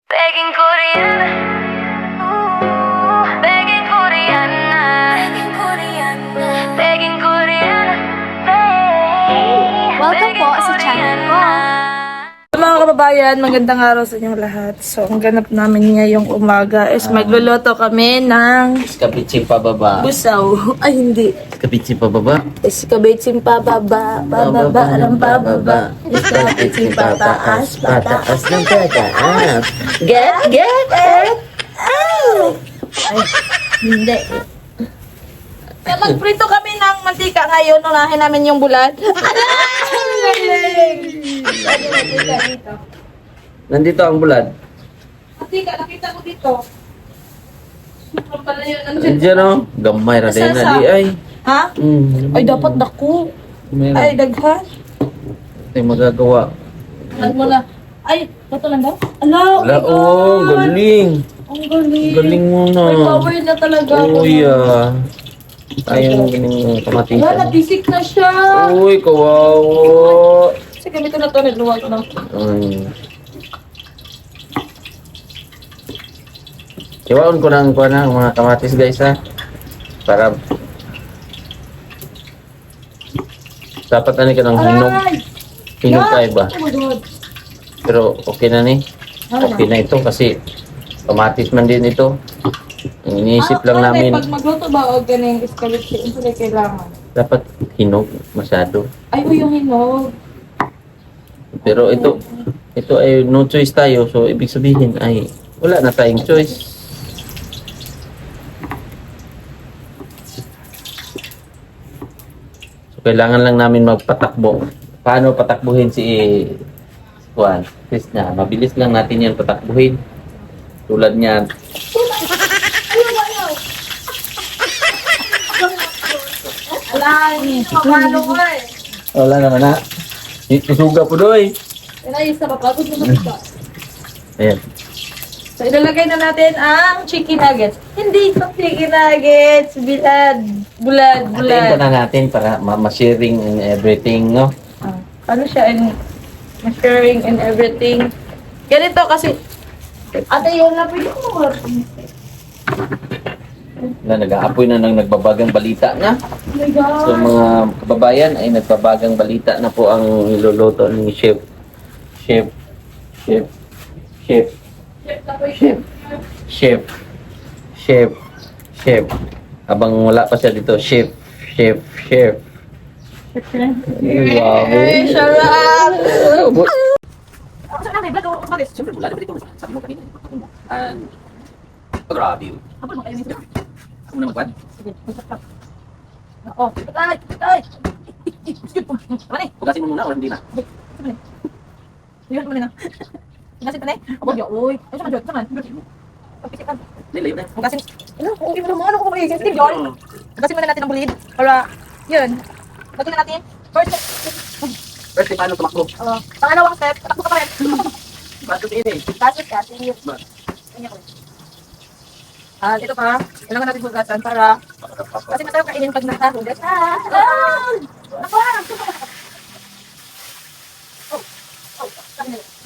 Begging Korean, begging Korean, begging Korean, begging Korean. Welcome po sa channel ko. Mga kababayan, magandang araw sa inyong lahat. So, ang ganap namin ngayong umaga is magluluto kami ng Iskabitsing pababa. busaw. Ay, hindi. Iskabitsing pababa. Iskabitsing pababa, bababa ng bababa. Iskabitsing pataas, pataas ng pataas. Get it! Ow! Ay, hindi. Kaya magprito kami ng mantika ngayon. Unahin namin yung bulat. Nandito ang bulad. Mantika, nakita ko dito. Sobrang pala yun. Andiyan o. Gamay ra din Sasa. na di ay. Ha? Ay, dapat dako. Ay, Meron. daghan. Ay magagawa. Ano mo na? Ay, ito lang daw? Ala, Wala oh, galing. Ang galing. Galing mo na. May power na talaga. Uy ah. Ayong gining Wala, kamatisan. natisik na siya. Uy, kawawa. Sige, gamito na to. Nagluwag na. Ay. Iwaon ko ng kuha na mga kamatis guys ha. Para dapat na ka ng hinog. Hinog tayo ba? Oh my God. Pero okay na ni. Okay na ito kasi kamatis man din ito. Ang iniisip lang namin, Pag magluto ba o ganing escalate, ito na kailangan. dapat hinog masyado. Ay, o yung hinog. Pero ito ay no choice tayo. So ibig sabihin ay wala na tayong choice. So kailangan lang namin magpatakbo. Paano patakbuhin si Juan? Krishna, mabilis lang natin yan patakbuhin. Tulad niyan. Wala, mamalo ko eh. Wala naman na. Isuga po doy. Inayos na ba? Pagod na ba? Ayan. So, ilalagay na natin ang chicken nuggets. Hindi ito chicken nuggets. Bilad. Bulad. Atin Bulad. na natin para ma-sharing and everything, no? Ano siya? Sharing and everything. Ganito kasi. Ate, yun na pwede ko. Na nag-aapoy na ng nagbabagang balita na. Oh my God. So mga kababayan ay nagbabagang balita na po ang niluluto ni Chef. Chef. Chef. Chef. Chef. Chef. Chef. Chef. Habang wala pa siya dito, Chef. Chef. Chef. Wow. Ay, sarap! Siyempre, wala naman dito. Sabi mo kanina. Grabe yun. Ako na magwan. Oh, ay, ay! Hugasin mo muna o hindi na? Yun mo na. Hugasin pa na eh. Abo, uy. Ay, saan ka? Saan ka? Pagpisikan. Layo na. Hugasin. Ano? Okay mo naman. Ano ko may sensitive yun? Hugasin muna natin ang bulid. Para, yun. Lagyan na natin. First step. First, paano tumakbo? Pangalawang step. Tatakbo ka pa rin. Bakit ini? Tapos ka. Tingin. Tingin ko. Ito pa. Kailangan natin hugasan para kasi masarap kainin pag nakahugas. Ako! Oh. Oh.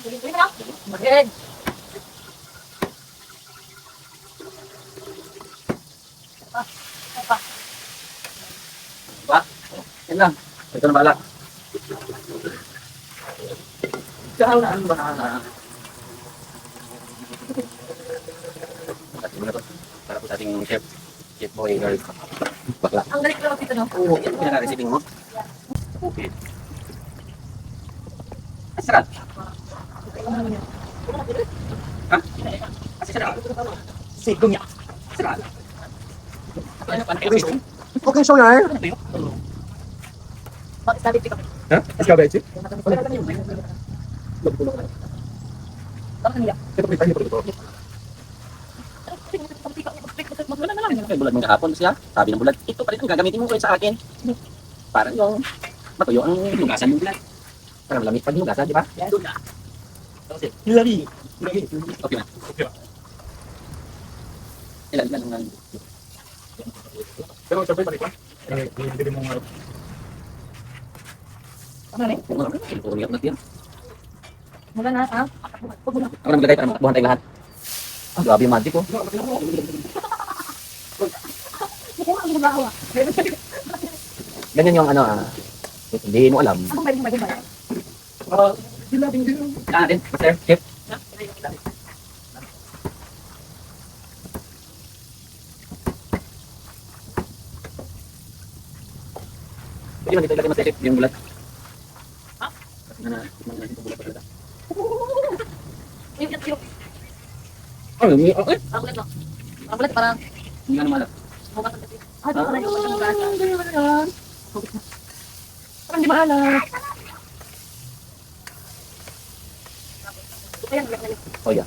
Ulit mo na. Good. Ba? Yan lang. Ito na bala. Saan ba? Pati mo na to. Para po sa ating chef. Chef boy girl. Bakla. Ang galit lang dito, no? Oo, yan ang pinaka-receiving mo. Okay. Ay, sarap. Ha? Kasi sarap. Sigo niya. Sarap. Okay, so na Bakit sabi ko? Ha? Escabete? Bakit niya? Ay, bulat mong kahapon siya. Sabi ng bulat, ito pa rin ang gagamitin mo sa akin. Parang yung matuyo ang hinugasan ng bulat. Para malamig pag hinugasan, di ba? Doon na. Tapos eh, Hilary. okay na. Okay. Ilan ang Pero siyempre, balik pa. Hindi mo nga. Ano na? Kung ano, natin. Mula na, ha? Ako na maglagay para matakbuhan tayong lahat. Ah, grabe yung magic, oh. Ganyan yung ano, hindi mo alam. Ah, din, sir, chef. Pwede man dito ilagay mo sa chef, yung bulat. Ha? Yung bulat talaga. Oh, yung okay. Parang, Hindi nga naman alam. parang di maalat. Oh, yeah.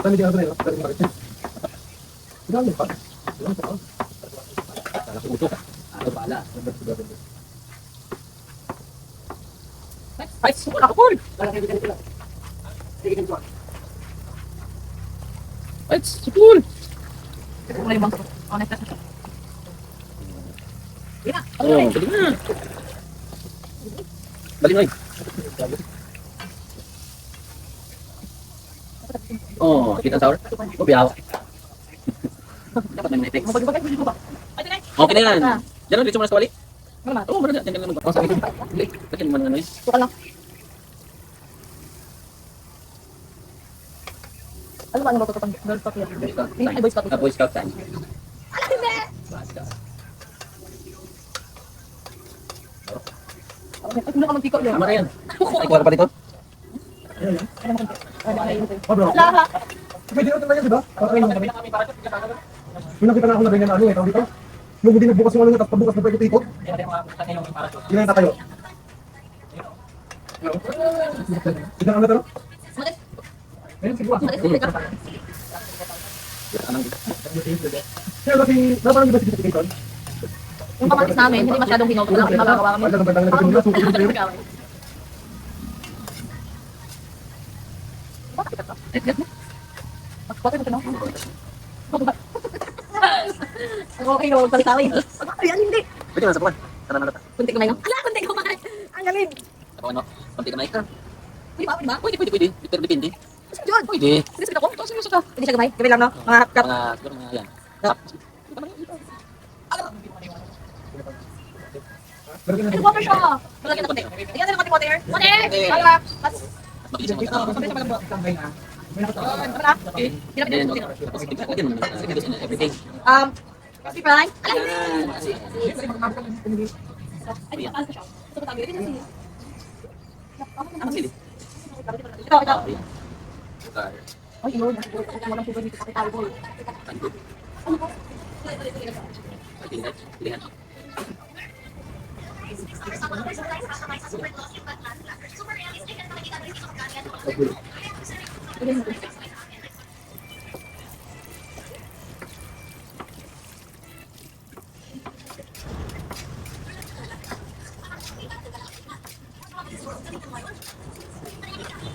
Tadi dia ada ya, dari kemarin. Udah lupa. Kala ko utok. Ano pala? Ay, super ako, Paul. Ay, sipul! Wala yung bangko. Honest na siya. Oh, pwede na. Balik na Oh, sweet and sour? O, biyaw. Dapat may text. Okay na yan. Diyan ulit mo na sa wali? Oo, meron na. Diyan ka na mag-basa. Bakit mo na ano yun? Suka lang. Ano ba ang mga tutupang girl scout yan? Ay, boy scout. Boy Scout time. Ay, kulang ka magtiko yun. Tama na yan. Ay, kuha ka pa dito? Oh, bro. Pwede na talaga, di ba? Okay lang kami. Yung nakita na ako na ganyan ano eh, tawag dito. Nung hindi nagbukas yung ano niya, tapos pagbukas na pwede ikot. Yun ang tatayo. Tignan ang natalo. Ayun, sige ba? Kaya kasi, dapat lang iba si Kitikon. Yung kamatis namin, hindi masyadong hinog. Wala akong magagawa kami. Ang bandang nagkasin nila, suko yung tayo. Bakit mo ito? Okay, no, salita rin. Ayan, hindi. Pwede na sa kuwan. Tara na natin. Kunti kamay, no? Ala, kunti kamay. Ang galing. Ako ano? Konti ka na ikaw. Pwede ba? Pwede ba? Pwede. Pero depende. John, Pwede. sinisipit ako. Ito, sinisipit ka. Hindi siya kamay. Gabi lang, no? Mga cut. Siguro mga yan. Ay, water siya. Malagyan ng konti. Ayan na ng konti water. Water! Kaya, mas... Mabilis ang magkakaroon. Mabilis ang magkakaroon. Tama na? Okay. Pinapit Then, mo sila. tapos lagyan mo na. Lagyan mo na everything. Crispy fry. Alay! Yan. Kasi, Ay, di, akala ko siya. Ito pa tabi. Ito na siya. ang sili. Ito, ito. Ayan. Sugar. Ay, yun. Ang walang sugar dito sa tayo, boy. Pilihan. Pilihan.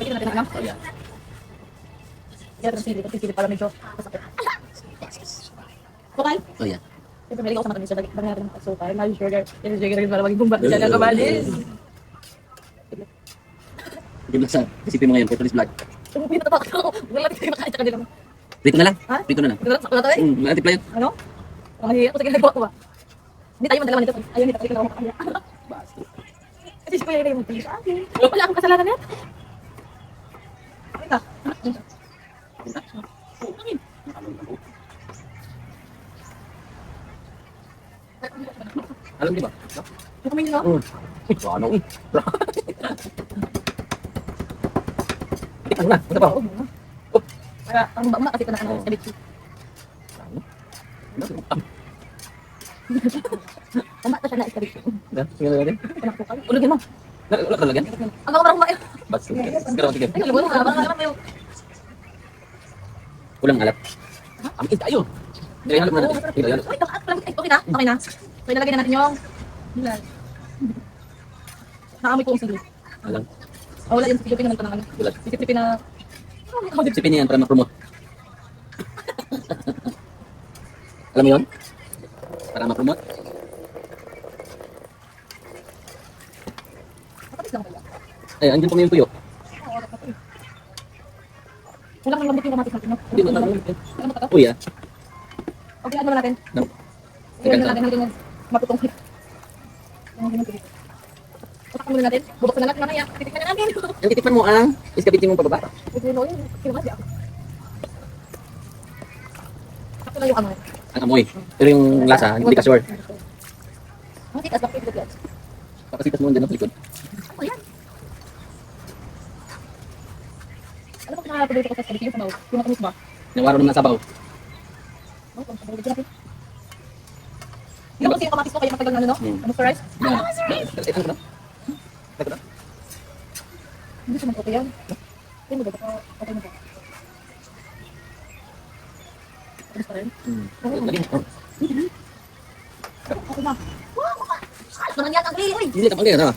Pwede natin lang. Oh, yeah. Yan, kasi sili para medyo masakit. Okay? Oh, yeah. Siyempre, malig ako sa matamis. Dagdag natin ng asukal. Mahal sugar. Yan, sugar rin para maging bumbat siya ng kamalis. Hindi mo sa. Isipin mo ngayon, Portuguese vlog. Tumupi na tapak ako. Wala natin kayo makain sa kanila. Prito na lang. Ha? Prito na lang. Ito lang, sakto na tayo eh. Matipla yun. Ano? Ang hiya ko sa ginagawa ko ba? Hindi tayo madalaman nito. Ayun, hindi tayo ako kaya. Basta. Kasi si Kuya Ray magpili sa akin. Wala akong kasalanan yan. Ay ka. Alam di ba? Yung kumain nyo. Ano eh? Tikman na. Ito pa. Para ang bamba kasi ka na ano sa bitsi. Bamba siya na sa bitsi. Tingnan natin. Anak ko kami. Ulugin mo. Wala ka lagyan? Ang ako marang kumain. Basta. Pero tigil. Ay, ulugin mo. Marang mo yung... Kulang alat. Amin tayo. Dili halap na natin. Dili halap. Uy, baka pala. Ay, okay na. Okay na. So, ilalagay na natin yung... Naamoy ko ang sili. Alam. Oh, wala yung sisipin naman ito ng ano. Bulat. Sisipin na... Sipin niyan para ma-promote. Alam mo yun? Para ma-promote. Ay, andyan pa yung tuyo. Wala kang lambot yung kamatis natin, no? Hindi mo na. Ano ba ito? Uy, ah. Okay, ano natin? No. Ilagay na natin, hanggang matutong. Utak muna natin. Bubuksan na natin mamaya. Titikman na natin. Yung titikman mo ang iskabitin mo pababa. Ito yun, yun. Kinumas siya. Sakto lang yung amoy. Ang amoy. Pero yung lasa, hindi ka sure. Ang tikas, bakit ito yan? Papasitas mo dyan sa likod. Ano yan? Ano ba pinaka-produto ko sa spaghetti yung sabaw? Yung matamis ba? Nawaro naman sa sabaw. Oh, sabaw dito natin. Hindi ko kasi yung kamatis ko kaya matagal na ano, no? Ano sa rice? Ito na. Hindi siya mag-okay yan. Hindi mo ba ito? Okay mo ba? Tapos pa rin? Lagi mo. Okay na. Wow! Ano naman yan? Ang gray, uy! Hindi ka pang ganyan, ha?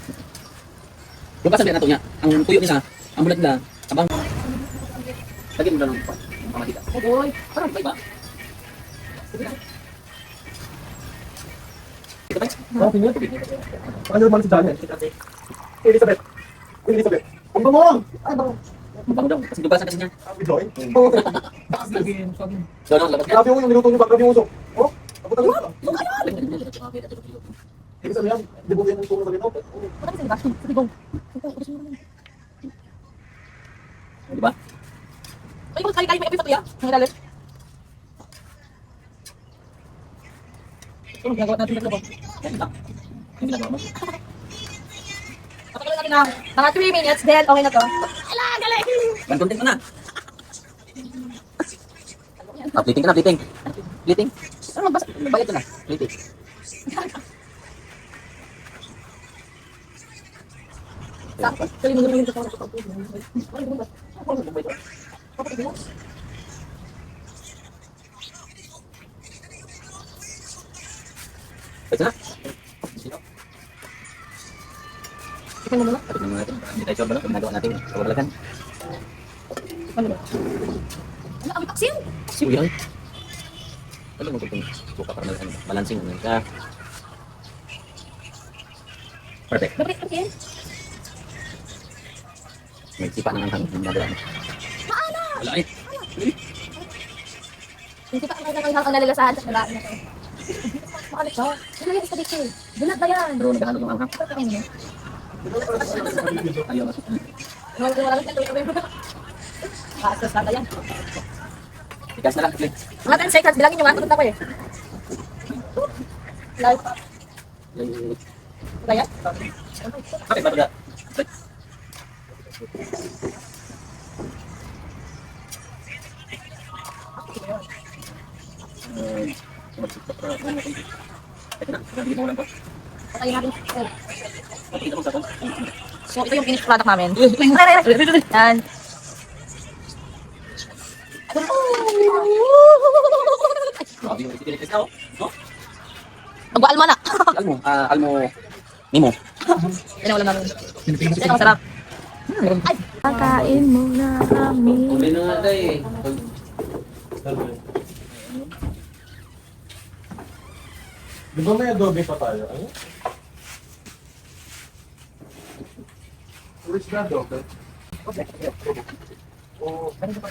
Lubasan din nato niya. Ang tuyo niya, ang bulat na, abang. Lagi mo na ng pamatita. Oy! Parang iba. Ito ba? Ah, tingnan. Ano naman si Janet? Elizabeth. Elizabeth. Ang bango! Ay, bango. Mabango daw. Kasi lubasan kasi niya. Ang Joy. So, no, labas niya. Grabe yung niluto niyo ba? Grabe yung uso. Oh, abot ang uso. Ibig sabihin, di ba yan ang tulong na ito? Ano kasi ba? Sige, go. Di ba? Ay, kung kali-kali may episode ya? Ang ilalim. Ano ginagawa natin dito ba? Yung ginagawa mo. Patagalin natin na mga 3 minutes, then okay na to. Ala, galing! One content ka na. Ah, plating ka na, plating. Plating. Ano magbasa? Bayad ka na. Plating. Kali mo naman yung totoo. Pwede na. Tingnan mo muna. Tignan mo natin. Hindi tayo sure ba no? Ginagawa natin. Kawaglagan. Ano ba? Ano ang taksil? Siyo yan. Ano mo itong suka para ano, balancing naman ka. Perfect. Dapat ito May sipa ng anghang. Yung ginagawa mo. Wala eh. Hindi pa ang nalalasahan sa lalaki na to. Makalit siya. Ano yan sa dito? Bulat ba yan? Bro, naghahalog ng anghang. Ito kayo niya. Ayaw. Wala lang ito. Paasas na yan. Tigas na lang. Click. Mga 10 seconds, bilangin nyo nga. Tumunta ko eh. Live. Kaya? Okay, bago na. Ito na, nabili mo lang po. Patayin natin. Oh. Pakita mo sa phone. So, ito yung finished product namin. Yan. Grabe yung itinilis ka, oh. No? Mag-alma na. Almo, Mimo. Yan ang ulam namin. Yan ang masarap. Ay! Kakain muna kami. Uli na nga tayo eh. Di ba may adobe pa tayo? Ano? Where's the adobe? Oh, ito naman.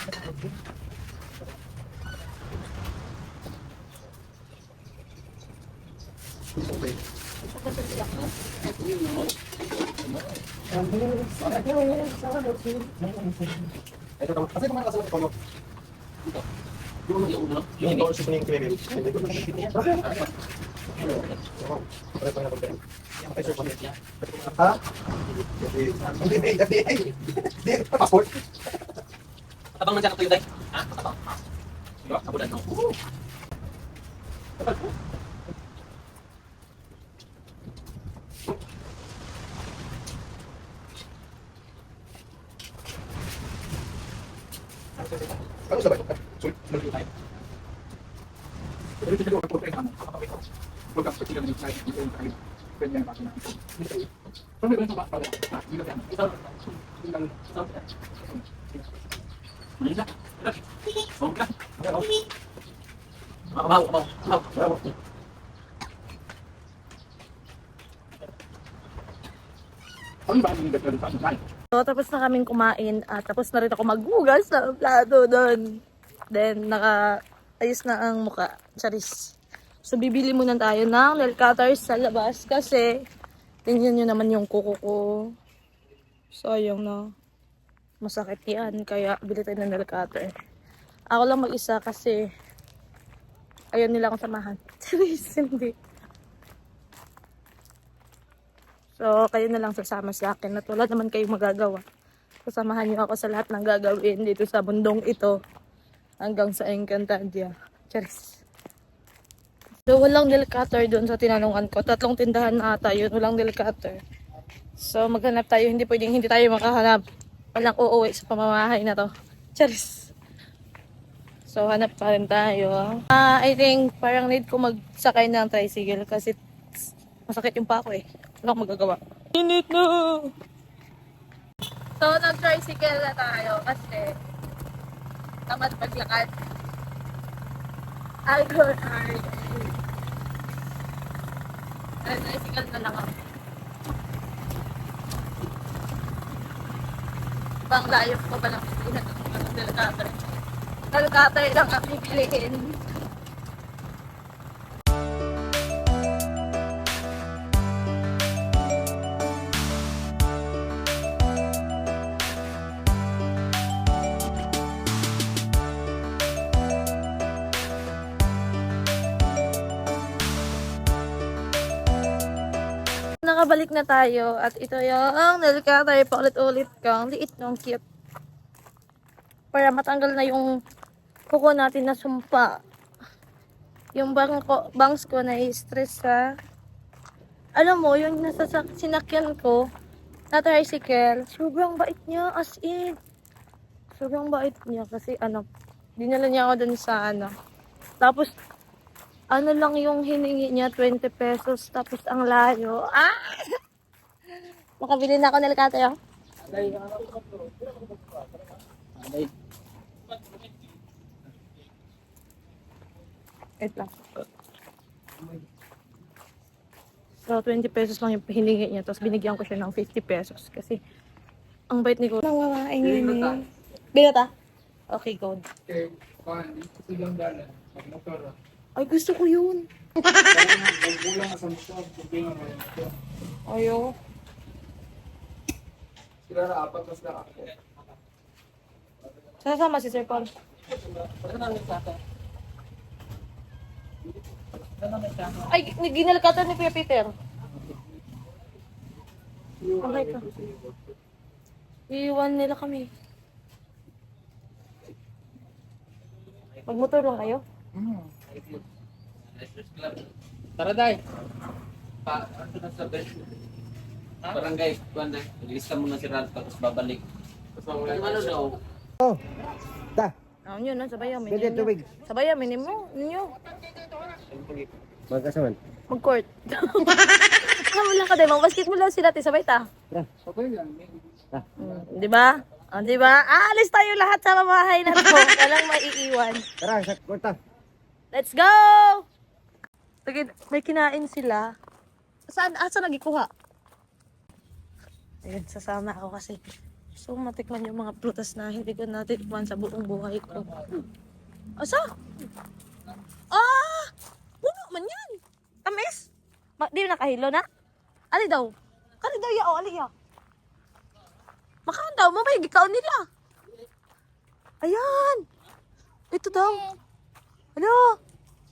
Kasi kumain kasi ito. Yung doon siya yung credit. Ha? Hindi, passport. Tabang nandiyan ako tayo tayo. Ha? Tabang. Diba? Kabulan no? Ano sa bayo? Sorry, mali tayo. Ano ba ang So, tapos na kaming kumain at tapos na rin ako maghugas ng plato doon. Then, ayos na ang muka. Charis. So, bibili muna tayo ng nail cutters sa labas kasi tingnan nyo naman yung kuko ko. Sayang na. Masakit yan. Kaya, bili tayo ng nail cutter. Ako lang mag-isa kasi ayaw nila akong samahan. Charis, hindi. So, kayo na lang sasama sa akin. At wala naman kayong magagawa. Kasamahan niyo ako sa lahat ng gagawin dito sa bundong ito. Hanggang sa Encantadia. Charis. So, walang nail cutter doon sa tinanungan ko. 3 tindahan na ata yun. Walang nail cutter. So, maghanap tayo. Hindi pwedeng hindi tayo makahanap. Walang uuwi sa pamamahay na to. Charis. So, hanap pa rin tayo. I think parang need ko magsakay ng tricycle kasi masakit yung pako eh. Wala akong magagawa. Init na! So, nag-tricycle na tayo kasi tamad paglakad. I'll go hard. Nag-tricycle na lang ako. Ibang layo ko pa lang pilihan ng delikatay. Delikatay lang ang pipiliin. Nakabalik na tayo at ito yung nail cutter pa ulit-ulit kang liit nung cute. Para matanggal na yung kuko natin na sumpa. Yung bangs ko na stress sa alam mo, yung sinakyan ko na tricycle, sobrang bait niya as in. Sobrang bait niya kasi dinala niya ako dun sa Tapos lang yung hiningi niya, 20 pesos. Tapos ang layo. Makabili na ako ng Alicate, oh. Wait lang. So, 20 pesos lang yung hiningi niya. Tapos binigyan ko siya ng 50 pesos. Kasi, ang bait ni ko. Nangangain yun eh. Binata? Okay, go. Ay, gusto ko yun. Ayaw. Sasama si Sir Paul. Ay, ginalakatan ni Kuya Peter. Okay ka. Iiwan nila kami. Magmotor lang kayo? Tara, Day. Ano na sa best? Barangay, Wanda. Ilista mo na si Ralph tapos babalik. Ano daw? Yun, sabay amin. Sabay amin mo. Ninyo. Magkasaman. Mag-court. Wala ka din. Mag-basketball lang sila. Sabay ta. Di ba? Di ba? Alis tayo lahat sa bahay na to. Walang maiiwan. Tara, sa kwarta. Let's go! May kinain sila. Saan nagikuha? Ayun, sasama ako kasi. So, matikman yung mga prutas na hindi ko natikman sa buong buhay ko. Asa? Puno man yan. Tamis? Di nakahilo na? Ali daw? Kali daw ya o, ali ya? Makaan daw, mamay, gikaw nila. Ayan. Ito daw. Ano?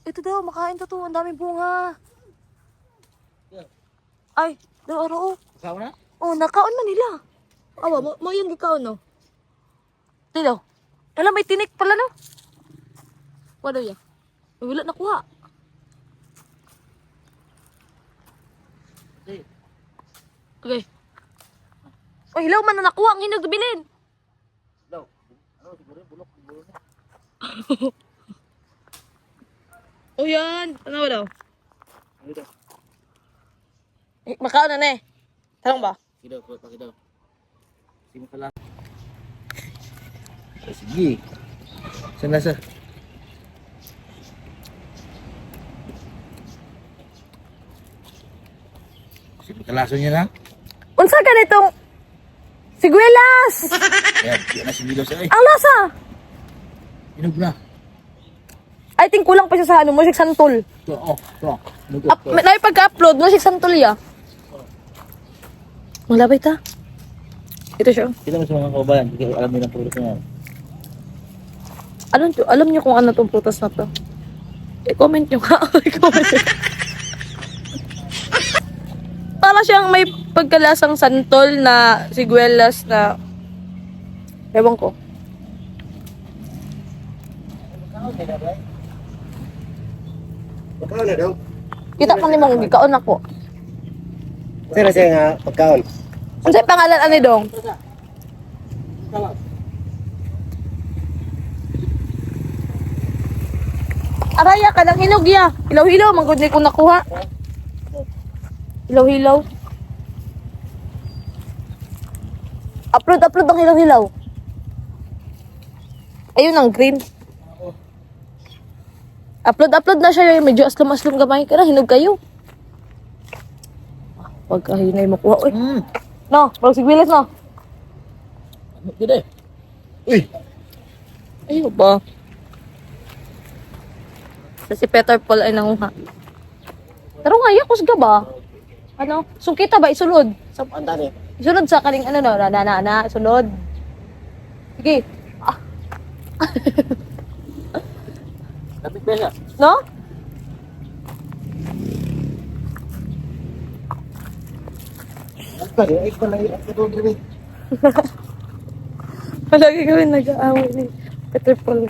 Ito daw, makain to. Ang daming bunga. Ay, daw araw. Ikaw na? Oh, nakaon na nila. Awa, mo yung gikaon, no? Dito. Alam, may tinik pala, no? Wala yan. Wala nakuha. Okay. Oh, hilaw man na nakuha. Ang hinag bilin. Daw. Ano, siguro, bulok na. Oh, yan. Ano daw? Ano daw? Makaon na na eh. Tanong ba? Pakidaw. Sige ka lang. Sige. Saan nasa? Sige, kalaso niya na. Unsa ganitong Siguelas! Yan, yan na si Milo siya eh. Ang lasa! Inog na. I think kulang pa siya sa ano, Musik Santol. Ito, ito. Inog May pagka-upload, Musik Santol ya. Malabay ta. Ito siya. Kita mo sa mga kabayan, hindi alam nila ang pulot na yan. Alam niyo kung ano tong prutas na to? I-comment nyo nga. I-comment nyo. Para siyang may pagkalasang santol na siguelas na ewan ko. Pagkaon na daw. Kita pa ni mong gikaon ako. Sira siya nga pagkaon. Ano sa'yo pangalan ani dong? Araya ka lang hinog ya. Hilaw-hilaw, manggod ni ko nakuha. Hilaw-hilaw. Upload ang hilaw-hilaw. Ayun ang green. Upload na siya. Medyo aslom-aslom gamay ka na. Hinog kayo. Pagkahinay mo kuha. Uy. No, parang sigwilis no. Hindi eh. Uy! Ayaw ba? Si Peter Paul ay nanguha. Pero nga, yakos ka ba? Ano? Sungkita ba? Isulod. Sa pandan eh. Isulod sa kaning ano no? Na. Isulod. Sige. Ah. Lapit ba siya? No? Ay, pala yung ito rin. Palagi kami nag-aaway ni Peter Paul.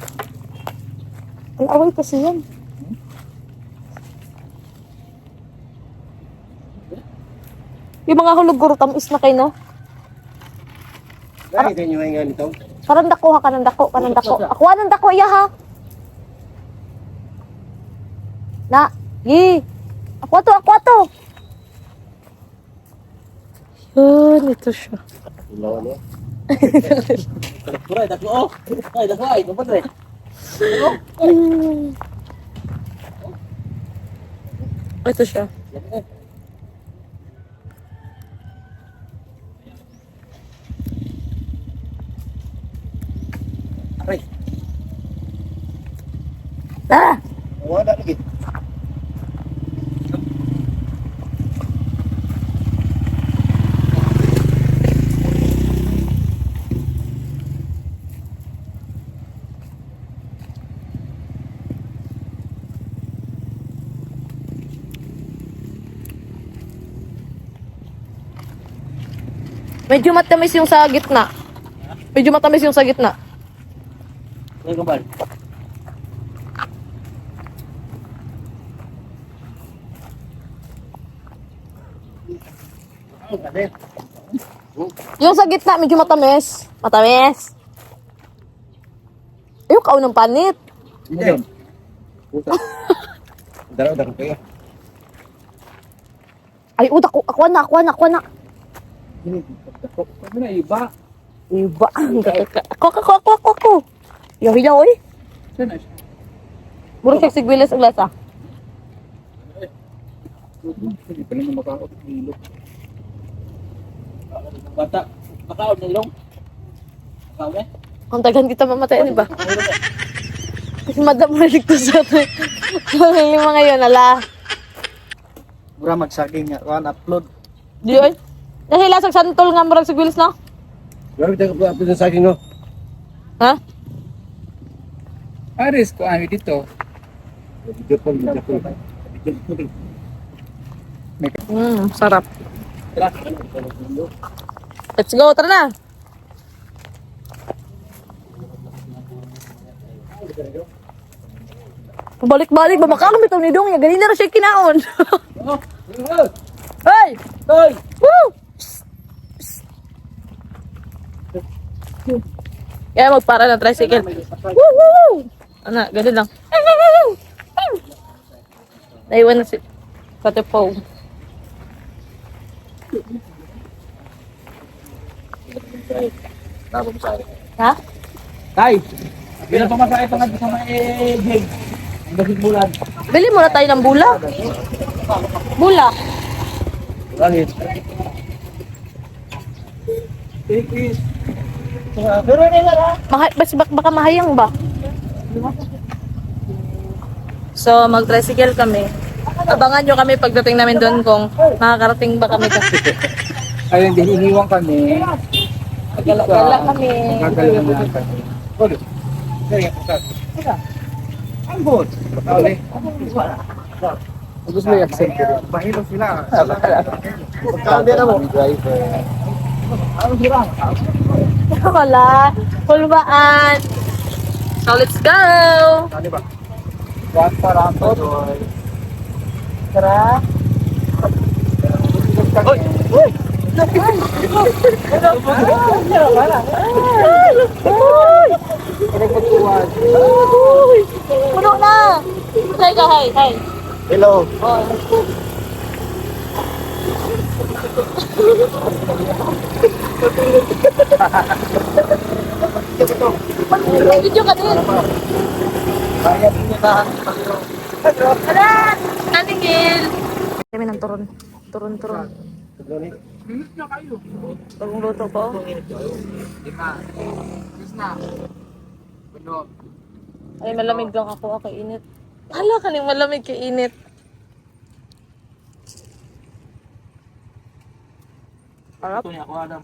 Ang away kasi yan. Yung mga hulog guro tamis na kayo, no? Ay, ganyan yung nga nito. Parang dako ha, kanang dako. Ako anong dako, iya ha? Na, yi. Ako to. Yun, ito siya. Ilaw ano? Kuray, dako oh! Ay, dako ay, kapag rin. Ito siya. Aray, Ah! wala lagi. Medyo matamis yung sa gitna. Ay, kapal. Yung sa gitna, medyo matamis. Ayun, kaon ng panit. Hindi. Puta. Daraw kayo. Ay, ako na. Ano na iba? Iba. Ako. Hilaw, oy. Saan na siya? Muro siya sigwilis ang lasa. Hindi pa naman makaot ng ilog. Bata, makaot ng ilong? Makaot eh? Ang tagan kita mamatay, di ba? Kasi madam malig ko sa yung mga yun, ala. Mura magsaging nga, kuhan upload. Di oy. Dahil lasag santol nga murag sigwilis, no? Grabe tayo upload sa saging no? Ha? Aris ko ano dito. Video call. Sarap. Let's go, tara na. Balik-balik ba makakamit ni Dong ya ganina ra siya kinaon. Hey! Hoy! Woo! Kaya magpara ng tricycle. Woo! Ana, ganun lang. Naiwan na si Pate Pong. Ha? Tay! Bilang pamasahe pa nga sa mga gig. Ang gasig bulan. Bili muna tayo ng bula. Bula. Bakit? Baka mahayang ba? So, mag-tricycle kami. Abangan nyo kami pagdating namin doon kung makakarating ba kami kasi. Ayun, hinihiwang kami. Gala kami. Gagalan na kami. Ulo. Sige, ang bot. Okay. Gusto mo i-accept ko rin. Bahilo sila. Magkakandi na mo. Driver. Ano sila? Wala. Pulbaan. So, let's go! Ano ba? Yan para ang padoy. Tara. Oy! Uy! Puno na! Hi ka, hi. Hello. Video ka din. Bayad niyo na. Tara! Natingil! Kami ng turon. Turon. Bagong luto po. Ay, malamig lang ako. Okay, init. Hala ka ning malamig kay init. Harap. Ito niya ako, Adam.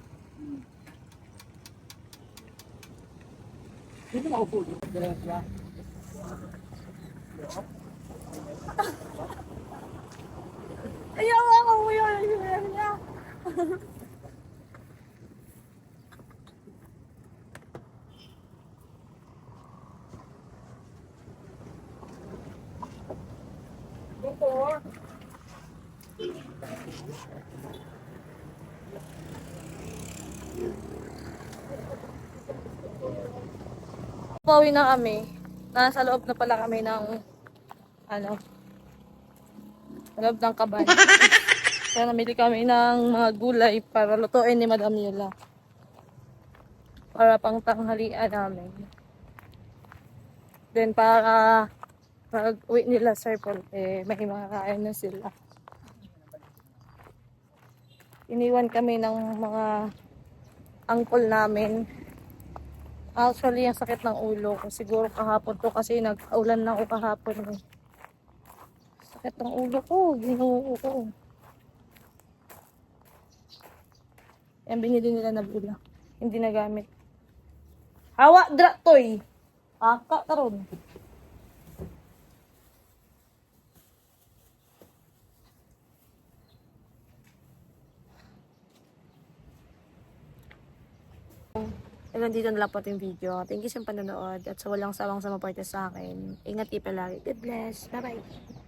Dito na upo. Ayaw ako. Ayaw. Pauwi na kami. Nasa loob na pala kami ng sa loob ng kaban. Kaya namili kami ng mga gulay para lutuin ni Madam Yula. Para pang tanghalian namin. Then para pag uwi nila Sir Paul, may makakain na sila. Iniwan kami ng mga angkol namin. Actually, ang sakit ng ulo ko. Siguro kahapon to kasi nag-ulan na ako kahapon. Sakit ng ulo ko. Ginuo ko. Yan binili nila na bula. Hindi nagamit. Hawa, dra, toy. Aka, karon. Hanggang dito na lang po yung video. Thank you sa panonood at sa walang sawang sumuporta sa akin. Ingat kayo palagi. God bless. Bye-bye.